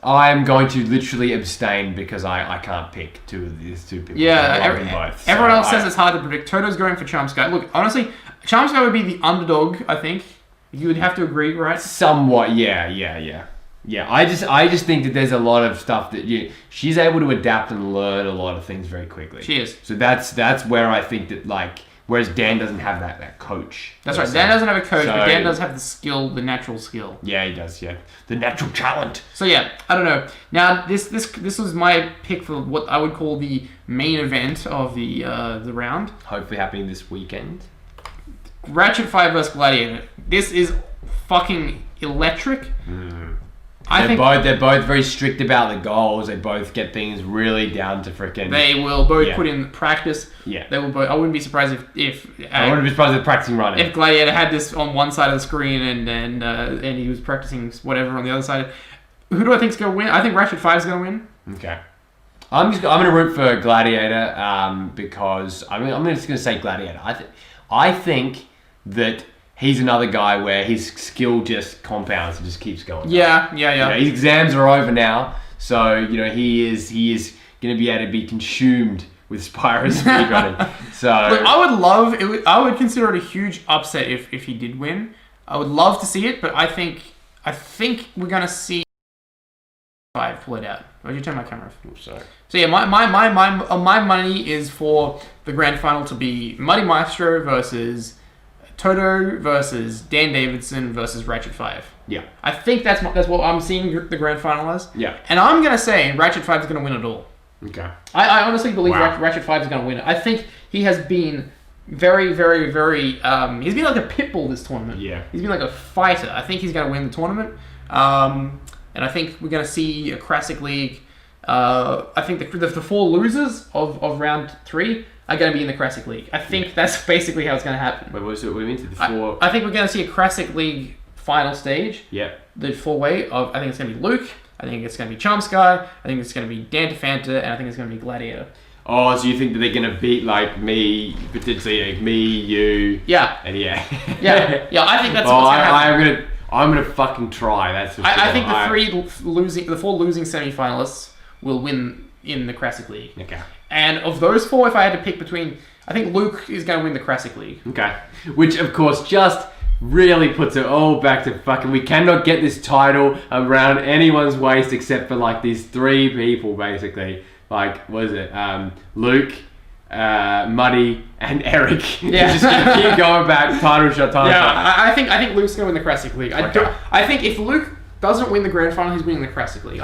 I'm going to literally abstain because I can't pick these two people. Yeah, I love them both. Everyone else says it's hard to predict. Toto's going for Chomsky. Look, honestly, Chomsky would be the underdog. I think you would have to agree, right? Somewhat, yeah. Yeah, I just think that there's a lot of stuff that she's able to adapt and learn a lot of things very quickly. She is. So that's where I think that whereas Dan doesn't have that coach. That's right. Dan doesn't have a coach, but Dan does have the skill, the natural skill. Yeah, he does. Yeah, the natural talent. So yeah, I don't know. Now this was my pick for what I would call the main event of the round. Hopefully happening this weekend. Ratchet 5 vs Gladiator. This is fucking electric. They're both very strict about the goals. They both get things really down to frickin'. They will both put in practice. Yeah. They will both. I wouldn't be surprised if I wouldn't be surprised if practicing running. If Gladiator had this on one side of the screen and he was practicing whatever on the other side. Who do I think's gonna win? I think Ratchet 5 is gonna win. Okay. I'm gonna root for Gladiator because I'm just gonna say Gladiator. I think that he's another guy where his skill just compounds and just keeps going. Yeah. His exams are over now, so he is going to be able to be consumed with Spyro speedrunning. So look, I would consider it a huge upset if he did win. I would love to see it, but I think we're going to see 5 pull it out. Why'd you turn my camera off? Oh, sorry. So yeah, my money is for the grand final to be Muddy Maestro versus Toto versus Dan Davidson versus Ratchet 5. Yeah. I think that's what I'm seeing the grand final as. Yeah. And I'm going to say Ratchet 5 is going to win it all. Okay. I honestly believe Ratchet 5 is going to win it. I think he has been very, very, very... he's been like a pit bull this tournament. Yeah. He's been like a fighter. I think he's going to win the tournament. And I think we're going to see a Classic League. I think the 4 losers of round 3 are going to be in the Classic League. I think that's basically how it's going to happen. Wait, what do you mean? The 4? I think we're going to see a Classic League final stage. Yeah. The 4-way of, I think it's going to be Luke, I think it's going to be Charm Sky, I think it's going to be Danta Fanta, and I think it's going to be Gladiator. Oh, so you think that they're going to beat me, potentially me, you? Yeah. And yeah. Yeah, I think that's what's going to happen. I'm gonna fucking try. That's for sure. I think the 4 losing semi-finalists will win in the Classic League. Okay. And of those 4, if I had to pick between, I think Luke is going to win the Classic League. Okay. Which, of course, just really puts it all back to fucking... We cannot get this title around anyone's waist except for, these 3 people, basically. What is it? Luke, Muddy, and Eric. Yeah. Just keep going back, title shot. Yeah, I think Luke's going to win the Classic League. Okay. I think if Luke doesn't win the Grand Final, he's winning the Classic League.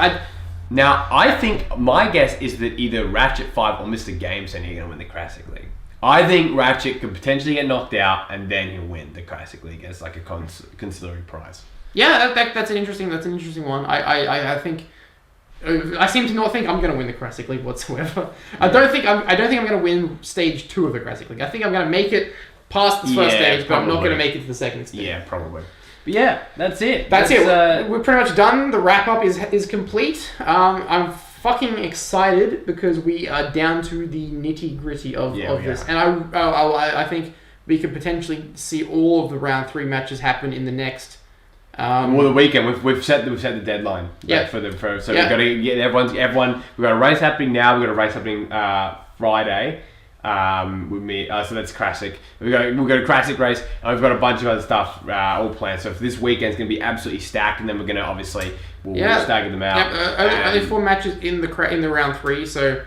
Now, I think my guess is that either Ratchet 5 or MrGamesendy are going to win the Classic League. I think Ratchet could potentially get knocked out and then he'll win the Classic League as a considerable prize. Yeah, that's an interesting one. I think I seem to not think I'm going to win the Classic League whatsoever. I don't think I'm going to win stage 2 of the Classic League. I think I'm going to make it past the first stage, but I'm not going to make it to the second stage. Yeah, probably. But yeah, that's it. That's it. We're pretty much done. The wrap up is complete. I'm fucking excited because we are down to the nitty gritty of this, and I think we could potentially see all of the round 3 matches happen in the next. The weekend we've set the deadline. Yeah. We've got to get everyone. We've got a race happening now. We've got a race happening Friday. With me, so that's Classic. We've got a Classic race, and we've got a bunch of other stuff all planned. So this weekend's going to be absolutely stacked, and then we're going to obviously we'll stagger them out. Only 4 matches in the round 3, so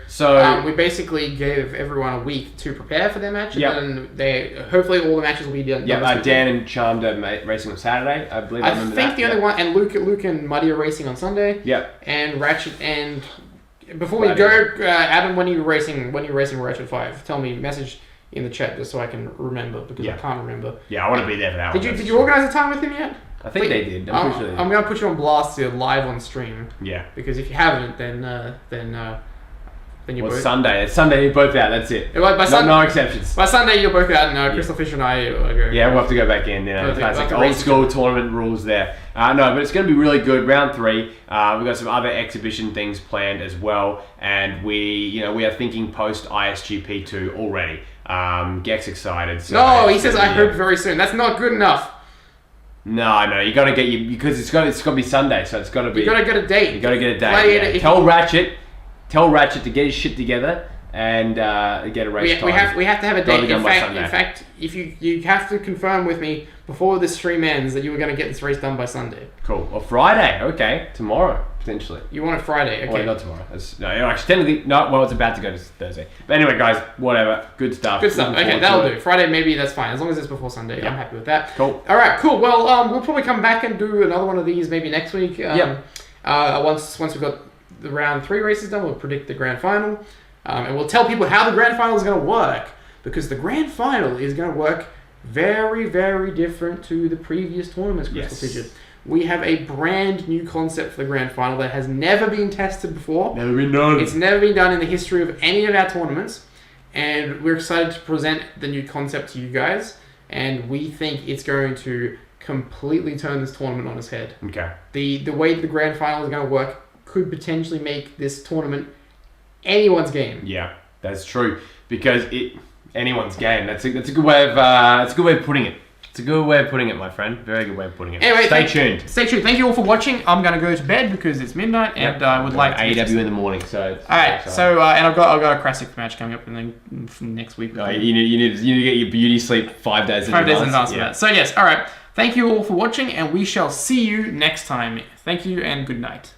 we basically gave everyone a week to prepare for their match, and they hopefully all the matches will be done. Dan and Charmed are racing on Saturday, I believe. I think the only one, and Luke and Muddy are racing on Sunday. Yep. And Ratchet and. Before we go, Adam, when you're racing Ratchet 5, tell me, message in the chat just so I can remember, because I can't remember. Yeah, I want to be there for that one. Did you organise a time with him yet? I think they did. I'm pretty sure. I'm going to put you on blast here live on stream. Yeah. Because if you haven't, then you're both... Sunday. It's Sunday, you're both out. That's it. No exceptions. By Sunday, you're both out, and CrystalFissure and I are going. Yeah, we'll have to go back in. Classic old school tournament rules there. No, but it's going to be really good. Round 3. We've got some other exhibition things planned as well, and we are thinking post ISGP2 already. Gets excited. So no, he says I hope very soon. That's not good enough. No, you got to get because it's got to be Sunday, so it's got to be. You got to get a date. You got to get a date. Yeah. Tell Ratchet to get his shit together and get a race time. We have to have a date. In fact, if you have to confirm with me before this stream ends that you were going to get this race done by Sunday. Cool. Or Friday. Okay. Tomorrow, potentially. You want it Friday. Okay. Wait, not tomorrow. No, actually, technically, no. Well, it's about to go to Thursday. But anyway, guys, whatever. Good stuff. Good stuff. Okay, that'll do. Friday, maybe that's fine. As long as it's before Sunday, Yep. I'm happy with that. Cool. All right, cool. Well, we'll probably come back and do another one of these maybe next week. Once we've got the round 3 races done, we'll predict the grand final. And we'll tell people how the grand final is going to work. Because the grand final is going to work very, very different to the previous tournaments, CrystalFissure. We have a brand new concept for the grand final that has never been tested before. Never been done. It's never been done in the history of any of our tournaments. And we're excited to present the new concept to you guys. And we think it's going to completely turn this tournament on its head. Okay. The way the grand final is going to work could potentially make this tournament anyone's game. Yeah, that's true. Because anyone's game. That's a good way of putting it. It's a good way of putting it, my friend. Very good way of putting it. Anyway, stay tuned. Stay tuned. Thank you all for watching. I'm going to go to bed because it's midnight, and I would like to AEW in the morning. So all right. So and I've got a classic match coming up, and then from next week. No, you need to get your beauty sleep 5 days in advance. 5 days in advance for that. So yes. All right. Thank you all for watching, and we shall see you next time. Thank you and good night.